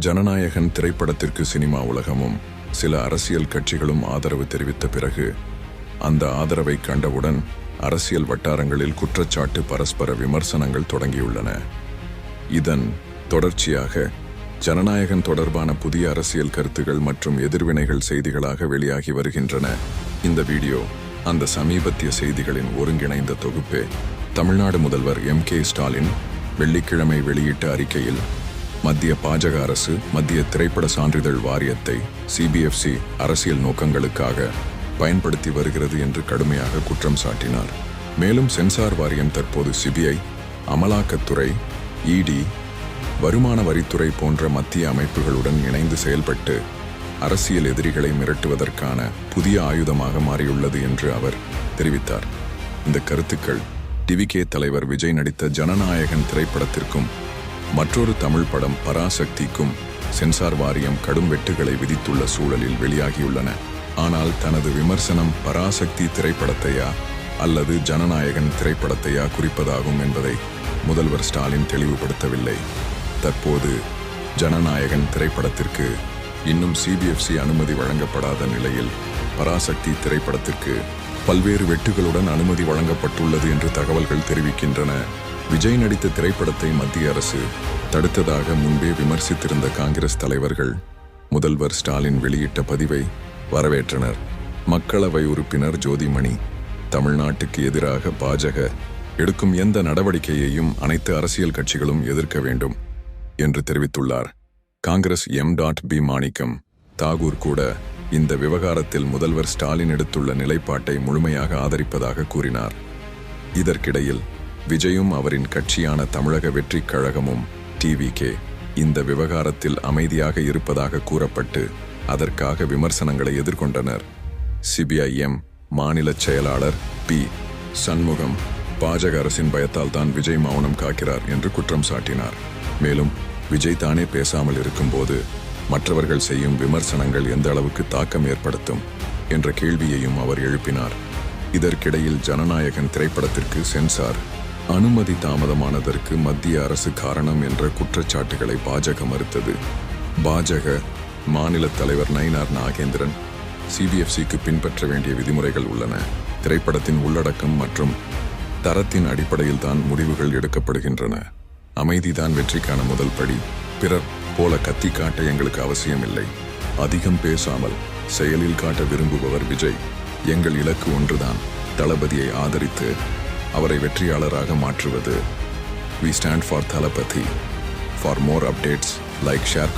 ஜனநாயகன் திரைப்படத்திற்கு சினிமா உலகமும் சில அரசியல் கட்சிகளும் ஆதரவு தெரிவித்த பிறகு அந்த ஆதரவை கண்டவுடன் அரசியல் வட்டாரங்களில் குற்றச்சாட்டு பரஸ்பர விமர்சனங்கள் தொடங்கியுள்ளன. இதன் தொடர்ச்சியாக ஜனநாயகன் தொடர்பான புதிய அரசியல் கருத்துகள் மற்றும் எதிர்வினைகள் செய்திகளாக வெளியாகி வருகின்றன. இந்த வீடியோ அந்த சமீபத்திய செய்திகளின் ஒருங்கிணைந்த தொகுப்பே. தமிழ்நாடு முதல்வர் M.K. ஸ்டாலின் வெள்ளிக்கிழமை வெளியிட்ட அறிக்கையில் மத்திய பாஜக அரசு மத்திய திரைப்பட சான்றிதழ் வாரியத்தை CBFC அரசியல் நோக்கங்களுக்காக பயன்படுத்தி வருகிறது என்று கடுமையாக குற்றம் சாட்டினார். மேலும் சென்சார் வாரியம் தற்போது CBI, அமலாக்கத்துறை, ED, வருமான வரித்துறை போன்ற மத்திய அமைப்புகளுடன் இணைந்து செயல்பட்டு அரசியல் எதிரிகளை மிரட்டுவதற்கான புதிய ஆயுதமாக மாறியுள்ளது என்று அவர் தெரிவித்தார். இந்த கருத்துக்கள் TVK தலைவர் விஜய் நடித்த ஜனநாயகன் திரைப்படத்திற்கும் மற்றொரு தமிழ் படம் பராசக்திக்கும் சென்சார் வாரியம் கடும் வெட்டுகளை விதித்துள்ள சூழலில் வெளியாகியுள்ளன. ஆனால் தனது விமர்சனம் பராசக்தி திரைப்படத்தையா அல்லது ஜனநாயகன் திரைப்படத்தையா குறிப்பதாகும் என்பதை முதல்வர் ஸ்டாலின் தெளிவுபடுத்தவில்லை. தற்போது ஜனநாயகன் திரைப்படத்திற்கு இன்னும் CBFC அனுமதி வழங்கப்படாத நிலையில் பராசக்தி திரைப்படத்திற்கு பல்வேறு வெட்டுகளுடன் அனுமதி வழங்கப்பட்டுள்ளது என்று தகவல்கள் தெரிவிக்கின்றன. விஜய் நடித்த திரைப்படத்தை மத்திய அரசு தடுத்ததாக முன்பே விமர்சித்திருந்த காங்கிரஸ் தலைவர்கள் முதல்வர் ஸ்டாலின் வெளியிட்ட பதிவை வரவேற்றனர். மக்களவை உறுப்பினர் ஜோதிமணி தமிழ்நாட்டுக்கு எதிராக பாஜக எடுக்கும் எந்த நடவடிக்கையையும் அனைத்து அரசியல் கட்சிகளும் எதிர்க்க வேண்டும் என்று தெரிவித்துள்ளார். காங்கிரஸ் M.B. மாணிக்கம் தாகூர் கூட இந்த விவகாரத்தில் முதல்வர் ஸ்டாலின் எடுத்துள்ள நிலைப்பாட்டை முழுமையாக ஆதரிப்பதாக கூறினார். இதற்கிடையில் விஜயும் அவரின் கட்சியான தமிழக வெற்றிக் கழகமும் TVK இந்த விவகாரத்தில் அமைதியாக இருப்பதாக கூறப்பட்டு அதற்காக விமர்சனங்களை எதிர்கொண்டனர். CBI-M மாநில செயலாளர் P. சண்முகம் பாஜக அரசின் பயத்தால் தான் விஜய் மௌனம் காக்கிறார் என்று குற்றம் சாட்டினார். மேலும் விஜய் தானே பேசாமல் இருக்கும்போது மற்றவர்கள் செய்யும் விமர்சனங்கள் எந்த அளவுக்கு தாக்கம் ஏற்படுத்தும் என்ற கேள்வியையும் அவர் எழுப்பினார். இதற்கிடையில் ஜனநாயகன் திரைப்படத்திற்கு சென்சார் அனுமதி தாமதமானதற்கு மத்திய அரசு காரணம் என்ற குற்றச்சாட்டுகளை பாஜக மறுத்தது. பாஜக மாநில தலைவர் நயினார் நாகேந்திரன் CBFCக்கு பின்பற்ற வேண்டிய விதிமுறைகள் உள்ளன. திரைப்படத்தின் உள்ளடக்கம் மற்றும் தரத்தின் அடிப்படையில் தான் முடிவுகள் எடுக்கப்படுகின்றன. அமைதிதான் வெற்றிக்கான முதல் படி. பிறர் போல கத்தி காட்ட எங்களுக்கு அவசியமில்லை. அதிகம் பேசாமல் செயலில் காட்ட விரும்புபவர் விஜய். எங்கள் இலக்கு ஒன்றுதான், தளபதியை ஆதரித்து அவரை வெற்றியாளராக மாற்றுவது. We stand for Thalapathy. For more updates, like, share.